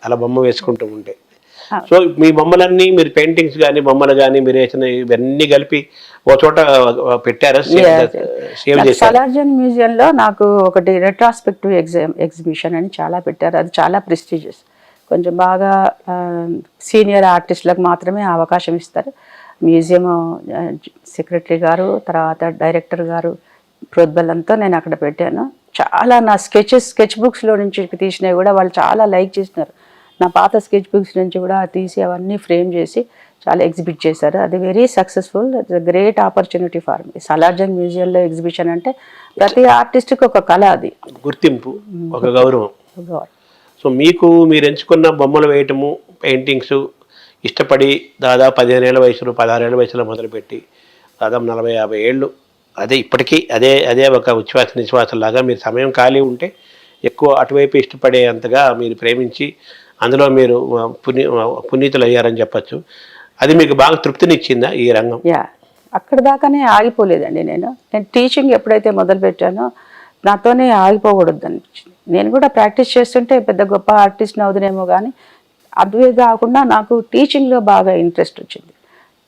అలా బొమ్మ వేసుకుంటూ ఉంటే. సో మీ బొమ్మలన్నీ మీరు పెయింటింగ్స్ కానీ బొమ్మలు కానీ మీరు వేసిన ఇవన్నీ కలిపి ఒక చోట పెట్టారా, సేవ్ చేశారు? సాలార్జంగ్ మ్యూజియంలో నాకు ఒకటి రెట్రాస్పెక్టివ్ ఎగ్జిబిషన్ అని చాలా పెట్టారు. అది చాలా ప్రెస్టీజియస్. కొంచెం బాగా సీనియర్ ఆర్టిస్టులకు మాత్రమే అవకాశం ఇస్తారు. మ్యూజియం సెక్రటరీ గారు, తర్వాత డైరెక్టర్ గారు ప్రోద్బలంతో నేను అక్కడ పెట్టాను. చాలా నా స్కెచ్ బుక్స్లో నుంచి తీసినవి కూడా వాళ్ళు చాలా లైక్ చేసినారు. నా పాత స్కెచ్ బుక్స్ నుంచి కూడా తీసి అవన్నీ ఫ్రేమ్ చేసి చాలా ఎగ్జిబిట్ చేశారు. అది very successful. It's great opportunity for me. Salar Jung మ్యూజియంలో ఎగ్జిబిషన్ అంటే ప్రతి ఆర్టిస్ట్కి ఒక కళ, అది గుర్తింపు, ఒక గౌరవం. సో మీకు మీరు ఎంచుకున్న బొమ్మలు వేయటము, పెయింటింగ్స్ ఇష్టపడి దాదాపు 15 ఏళ్ల వయసులో 16 ఏళ్ల వయసులో మొదలుపెట్టి దాదాపు 40-50 ఏళ్ళు అదే ఇప్పటికీ అదే ఒక ఉచ్ఛ్వాస నిశ్వాసలాగా మీరు సమయం ఖాళీ ఉంటే ఎక్కువ అటువైపు ఇష్టపడే అంతగా మీరు ప్రేమించి అందులో మీరు పునీతులు అయ్యారని చెప్పచ్చు. అది మీకు బాగా తృప్తినిచ్చిందా ఈ రంగం? అక్కడ దాకానే ఆగిపోలేదండి. నేను టీచింగ్ ఎప్పుడైతే మొదలుపెట్టానో నాతోనే ఆగిపోకూడదు అనిపించింది. నేను కూడా ప్రాక్టీస్ చేస్తుంటే పెద్ద గొప్ప ఆర్టిస్ట్ అవుదునేమో, కానీ అదే కాకుండా నాకు టీచింగ్లో బాగా ఇంట్రెస్ట్ వచ్చింది.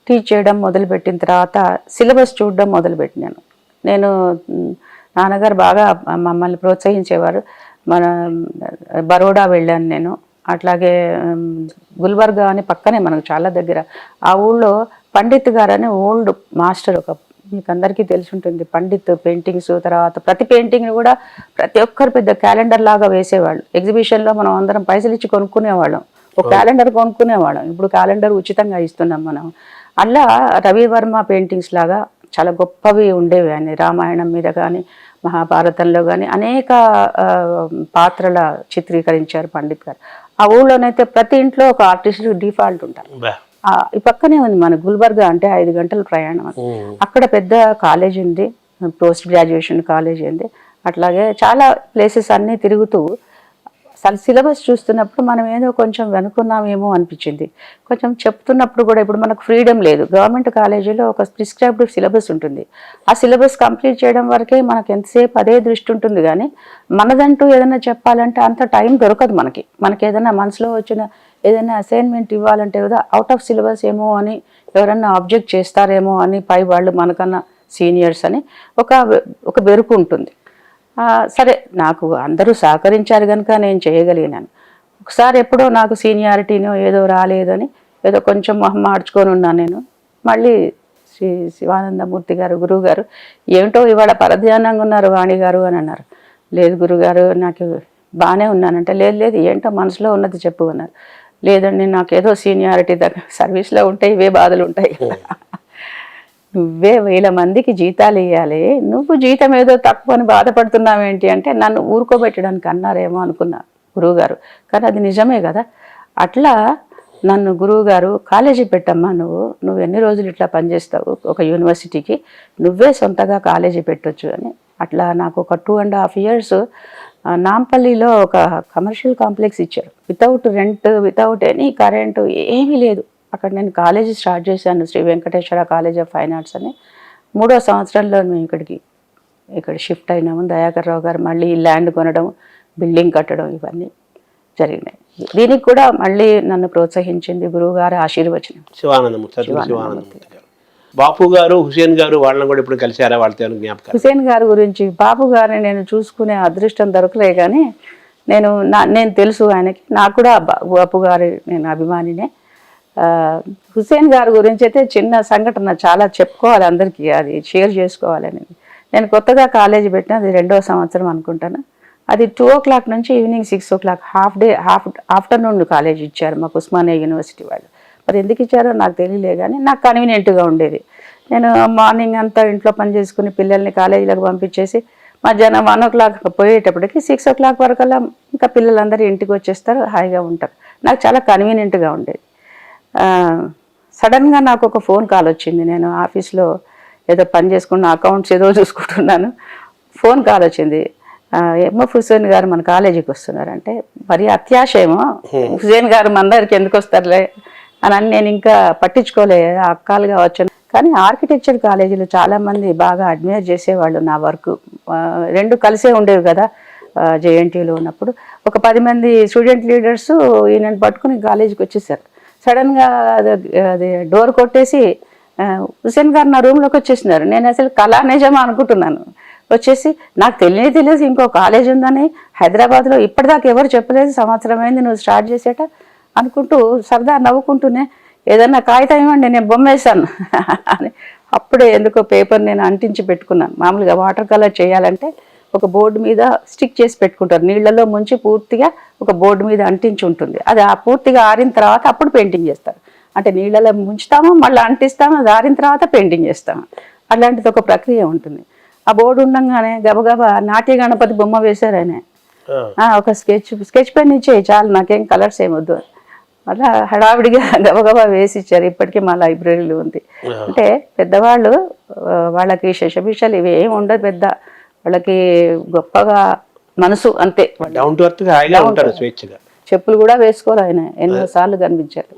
టీచ్ చేయడం మొదలుపెట్టిన తర్వాత సిలబస్ చూడడం మొదలుపెట్టినాను. నేను నాన్నగారు బాగా మమ్మల్ని ప్రోత్సహించేవారు. మన బరోడా వెళ్ళాను నేను. అట్లాగే గుల్బర్గా అని పక్కనే మనకు చాలా దగ్గర. ఆ ఊళ్ళో పండిత్ గారు అని ఓల్డ్ మాస్టర్, ఒక మీకు అందరికీ తెలిసి ఉంటుంది. పండిత్ పెయింటింగ్స్, తర్వాత ప్రతి పెయింటింగ్ని కూడా ప్రతి ఒక్కరు పెద్ద క్యాలెండర్ లాగా వేసేవాళ్ళు. ఎగ్జిబిషన్లో మనం అందరం పైసలు ఇచ్చి కొనుక్కునేవాళ్ళం. ఒక క్యాలెండర్ కొనుక్కునేవాళ్ళం. ఇప్పుడు క్యాలెండర్ ఉచితంగా ఇస్తున్నాం మనం. అలా రవివర్మ పెయింటింగ్స్ లాగా చాలా గొప్పవి ఉండేవి. ఆయన రామాయణం మీద కానీ మహాభారతంలో కానీ అనేక పాత్రల చిత్రీకరించారు పండిత్ గారు. ఆ ఊళ్ళోనైతే ప్రతి ఇంట్లో ఒక ఆర్టిస్ట్ డిఫాల్ట్ ఉంటారు. ఈ పక్కనే ఉంది మన గుల్బర్గా, అంటే 5 గంటల ప్రయాణం. అక్కడ పెద్ద కాలేజ్ ఉంది, పోస్ట్ గ్రాడ్యుయేషన్ కాలేజ్ ఉంది. అట్లాగే చాలా ప్లేసెస్ అన్నీ తిరుగుతూ సిలబస్ చూస్తున్నప్పుడు మనం ఏదో కొంచెం వెనుకున్నామేమో అనిపించింది. కొంచెం చెప్తున్నప్పుడు కూడా ఇప్పుడు మనకు ఫ్రీడమ్ లేదు. గవర్నమెంట్ కాలేజీలో ఒక ప్రిస్క్రైబ్డ్ సిలబస్ ఉంటుంది. ఆ సిలబస్ కంప్లీట్ చేయడం వరకే మనకు ఎంతసేపు అదే దృష్టి ఉంటుంది, కానీ మనదంటూ ఏదైనా చెప్పాలంటే అంత టైం దొరకదు మనకి. ఏదైనా మనసులో వచ్చిన ఏదైనా అసైన్మెంట్ ఇవ్వాలంటే కదా అవుట్ ఆఫ్ సిలబస్ ఏమో అని ఎవరన్నా ఆబ్జెక్ట్ చేస్తారేమో అని పై వాళ్ళు మనకన్నా సీనియర్స్ అని ఒక బెరుకు ఉంటుంది. సరే, నాకు అందరూ సహకరించారు కనుక నేను చేయగలిగినాను. ఒకసారి ఎప్పుడో నాకు సీనియారిటీనో ఏదో రాలేదని ఏదో కొంచెం మొహం మార్చుకొని ఉన్నాను నేను. మళ్ళీ శ్రీ శివానందమూర్తి గారు, గురువు గారు, ఏమిటో ఇవాళ పరధ్యానంగా ఉన్నారు వాణి గారు అని అన్నారు. లేదు గురుగారు, నాకు బాగానే ఉన్నానంటే, లేదు ఏంటో మనసులో ఉన్నది చెప్పు అన్నారు. లేదండి, నాకేదో సీనియారిటీ దగ్గర సర్వీస్లో ఉంటే ఇవే బాధలు ఉంటాయి. నువ్వే 1000 మందికి జీతాలు ఇవ్వాలి, నువ్వు జీతం ఏదో తక్కువ అని బాధపడుతున్నావేంటి అంటే నన్ను ఊరుకోబెట్టడానికి అన్నారేమో అనుకున్నా గురువుగారు. కానీ అది నిజమే కదా. అట్లా నన్ను గురువుగారు కాలేజీ పెట్టమ్మా, నువ్వు ఎన్ని రోజులు ఇట్లా పనిచేస్తావు ఒక యూనివర్సిటీకి, నువ్వే సొంతగా కాలేజీ పెట్టొచ్చు అని. అట్లా నాకు ఒక 2.5 years నాంపల్లిలో ఒక కమర్షియల్ కాంప్లెక్స్ ఇచ్చారు. Without rent, without any current, ఏమీ లేదు. అక్కడ నేను కాలేజీ స్టార్ట్ చేశాను, Shri Venkateshwara college of fine arts అని. 3వ సంవత్సరంలో మేము ఇక్కడ షిఫ్ట్ అయినాము. దయాకర్ రావు గారు మళ్ళీ ల్యాండ్ కొనడం, బిల్డింగ్ కట్టడం ఇవన్నీ జరిగినాయి. దీనికి కూడా మళ్ళీ నన్ను ప్రోత్సహించింది గురువు గారి ఆశీర్వచనం. శివానందమూర్తి గారు, బాపు గారు, హుసేన్ గారు వాళ్ళని కూడా ఇప్పుడు కలిసారా? వాళ్ళతో జ్ఞాపకం? హుసేన్ గారి గురించి, బాపు గారిని నేను చూసుకునే అదృష్టం దొరకలే, కానీ నేను తెలుసు ఆయనకి. నాకు కూడా బాపు గారి నేను అభిమానినే. హుసేన్ గారి గురించి అయితే చిన్న సంఘటన చాలా చెప్పుకోవాలి అందరికీ, అది షేర్ చేసుకోవాలని. నేను కొత్తగా కాలేజీ పెట్టిన, అది 2వ సంవత్సరం అనుకుంటాను. అది 2 o'clock నుంచి ఈవినింగ్ 6 o'clock ఆఫ్టర్నూన్ కాలేజ్ ఇచ్చారు మాకు ఉస్మానియా యూనివర్సిటీ వాళ్ళు. మరి ఎందుకు ఇచ్చారో నాకు తెలియలే, కానీ నాకు కన్వీనియంట్గా ఉండేది. నేను మార్నింగ్ అంతా ఇంట్లో పని చేసుకుని పిల్లల్ని కాలేజీలకు పంపించేసి మధ్యాహ్నం 1 o'clock పోయేటప్పటికి 6 o'clock వరకల్లా ఇంకా పిల్లలందరూ ఇంటికి వచ్చేస్తారు, హాయిగా ఉంటారు. నాకు చాలా కన్వీనియంట్గా ఉండేది. సడన్గా నాకు ఒక ఫోన్ కాల్ వచ్చింది. నేను ఆఫీస్లో ఏదో పని చేసుకున్న అకౌంట్స్ ఏదో చూసుకుంటున్నాను. ఫోన్ కాల్ వచ్చింది, ఎంఎఫ్ హుసేన్ గారు మన కాలేజీకి వస్తున్నారంటే, మరి అత్యాశ ఏమో, హుసేన్ గారు మన దగ్గరికి ఎందుకు వస్తారులే అని నేను ఇంకా పట్టించుకోలే, అక్కాలుగా వచ్చాను. కానీ ఆర్కిటెక్చర్ కాలేజీలో చాలామంది బాగా అడ్మైర్ చేసేవాళ్ళు నా వర్క్. 2 కలిసే ఉండేవి కదా. జేఎన్టీయూలో ఉన్నప్పుడు ఒక 10 మంది స్టూడెంట్ లీడర్స్ ఈయనని పట్టుకుని కాలేజీకి వచ్చేసారు. సడన్గా అది డోర్ కొట్టేసి హుసేన్ గారు నా రూమ్లోకి వచ్చేసినారు. నేను అసలు కళా నిజమా అనుకుంటున్నాను. వచ్చేసి నాకు తెలియదు ఇంకో కాలేజ్ ఉందని హైదరాబాద్లో ఇప్పటిదాకా ఎవరు చెప్పలేదు, సంవత్సరం అయింది నువ్వు స్టార్ట్ చేసేట అనుకుంటూ సరదా నవ్వుకుంటూనే ఏదన్నా కాగితం ఇవ్వండి నేను బొమ్మ వేశాను అని అప్పుడే ఎందుకో పేపర్ నేను అంటించి పెట్టుకున్నాను. మామూలుగా వాటర్ కలర్ చేయాలంటే ఒక బోర్డు మీద స్టిక్ చేసి పెట్టుకుంటారు, నీళ్ళలో ముంచి పూర్తిగా ఒక బోర్డు మీద అంటించి ఉంటుంది. అది ఆ పూర్తిగా ఆరిన తర్వాత అప్పుడు పెయింటింగ్ చేస్తారు. అంటే నీళ్ళలో ముంచుతాము, మళ్ళీ అంటిస్తాము, అది ఆరిన తర్వాత పెయింటింగ్ చేస్తాము. అలాంటిది ఒక ప్రక్రియ ఉంటుంది. ఆ బోర్డు ఉండగానే గబగబా నాట్య గణపతి బొమ్మ వేశారు ఆయన. ఒక స్కెచ్ పెన్ ఇచ్చేయి చాలు, నాకేం కలర్స్ ఏమొద్దు. మళ్ళీ హడావిడిగా గబగబా వేసి ఇచ్చారు. ఇప్పటికీ మా లైబ్రరీలో ఉంది. అంటే పెద్దవాళ్ళు వాళ్ళకి శశభిషాలు ఇవి ఏమి ఉండదు, పెద్ద వాళ్ళకి గొప్పగా మనసు అంతే. డౌన్ టు ఎర్త్ హాయిగా ఉంటారు, స్వేచ్ఛగా. చెప్పులు కూడా వేసుకోరు ఆయన, ఎన్నోసార్లు కనిపించారు.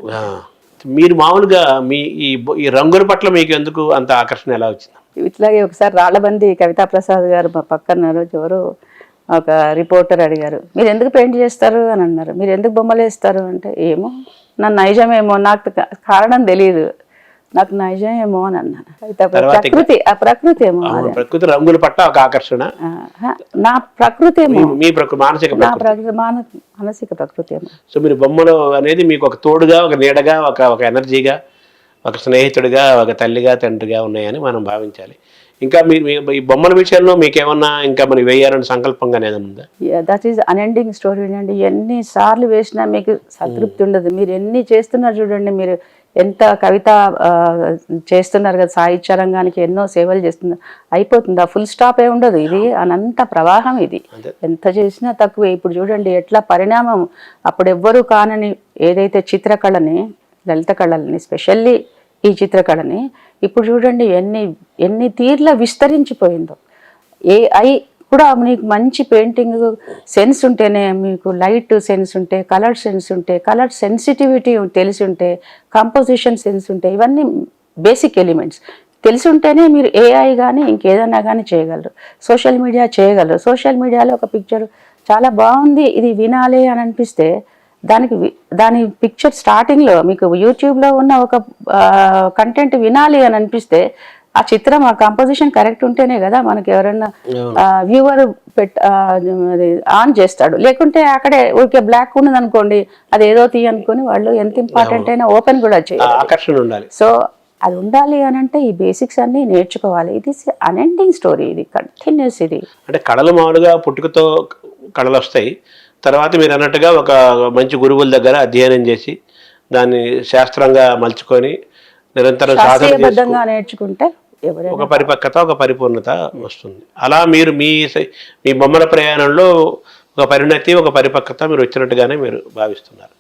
మీరు మామూలుగా ఈ రంగుల పట్ల మీకు ఎందుకు అంత ఆకర్షణ ఎలా వచ్చింది? ఇట్లాగే ఒకసారి రాళ్లబంది కవితా ప్రసాద్ గారు మా పక్కన రోజు ఎవరు ఒక రిపోర్టర్ అడిగారు, మీరు ఎందుకు పెయింట్ చేస్తారు అని అన్నారు. మీరు ఎందుకు బొమ్మలు వేస్తారు అంటే, ఏమో నా నైజమేమో, నాకు కారణం తెలియదు, నాకు నైజం ఏమో అని అన్నాను. ప్రకృతి ఏమో, ప్రకృతి రంగుల పట్ల ఒక ఆకర్షణ, నా ప్రకృతి ఏమో, మీ మానసిక మానసిక ప్రకృతి ఏమో. సో మీరు బొమ్మలు అనేది మీకు ఒక తోడుగా, ఒక నీడగా, ఒక ఎనర్జీగా, ఒక స్నేహితుడిగా, ఒక తల్లిగా, తండ్రిగా ఉన్నాయని మనం భావించాలి. ఇంకా మీరు ఈ బొమ్మల విషయంలో మీకేమన్నా ఇంకా మనం వేయాలని సంకల్పంగా ఏదైనా ఉందా? దట్ ఈస్ అన్ఎండింగ్ స్టోరీ అండి. ఎన్నిసార్లు వేసినా మీకు సంతృప్తి ఉండదు. మీరు ఎన్ని చేస్తున్నారు చూడండి, మీరు ఎంత కవిత చేస్తున్నారు కదా, సాహిత్య రంగానికి ఎన్నో సేవలు చేస్తున్నారు, అయిపోతుంది. ఆ ఫుల్ స్టాప్ ఏ ఉండదు. ఇది అనంత ప్రవాహం. ఇది ఎంత చేసినా తక్కువే. ఇప్పుడు చూడండి ఎట్లా పరిణామం. అప్పుడు ఎవ్వరూ కానని ఏదైతే చిత్రకళని, లలిత కళలని, స్పెషల్లీ ఈ చిత్రకళని ఇప్పుడు చూడండి ఎన్ని తీర్ల విస్తరించిపోయిందో. ఏఐ కూడా మీకు మంచి పెయింటింగ్ సెన్స్ ఉంటేనే, మీకు లైట్ సెన్స్ ఉంటే, కలర్ సెన్స్ ఉంటే, కలర్ సెన్సిటివిటీ తెలిసి ఉంటే, కంపోజిషన్ సెన్స్ ఉంటే, ఇవన్నీ బేసిక్ ఎలిమెంట్స్ తెలిసి ఉంటేనే మీరు ఏఐ కానీ ఇంకేదన్నా కానీ చేయగలరు. సోషల్ మీడియా చేయగలరు. సోషల్ మీడియాలో ఒక పిక్చర్ చాలా బాగుంది, ఇది వినాలి అని అనిపిస్తే దాని పిక్చర్ స్టార్టింగ్లో మీకు యూట్యూబ్లో ఉన్న ఒక కంటెంట్ వినాలి అని అనిపిస్తే ఆ చిత్రం, ఆ కంపోజిషన్ కరెక్ట్ ఉంటేనే కదా మనకి ఎవరైనా వ్యూవర్ ఆన్ చేస్తాడు. లేకుంటే అక్కడే ఊరికే బ్లాక్ ఉన్నది అనుకోండి, అది ఏదో అనుకుని వాళ్ళు ఎంత ఇంపార్టెంట్ అయినా ఓపెన్ కూడా చేయాలి. సో అది ఉండాలి అని అంటే ఈ బేసిక్స్ అన్ని నేర్చుకోవాలి. ఇది అన్ఎండింగ్ స్టోరీ, ఇది కంటిన్యూస్. ఇది అంటే కళలు మామూలుగా పుట్టుకతో కళలు వస్తాయి. తర్వాత మీరు అన్నట్టుగా ఒక మంచి గురువుల దగ్గర అధ్యయనం చేసి దాన్ని శాస్త్రంగా మలుచుకొని నిరంతరం శాస్త్రీయబద్ధంగా నేర్చుకుంటే ఒక పరిపక్వత, ఒక పరిపూర్ణత వస్తుంది. అలా మీరు మీ బొమ్మల ప్రయాణంలో ఒక పరిణతి, ఒక పరిపక్వత మీరు వచ్చినట్టుగానే మీరు భావిస్తున్నారు.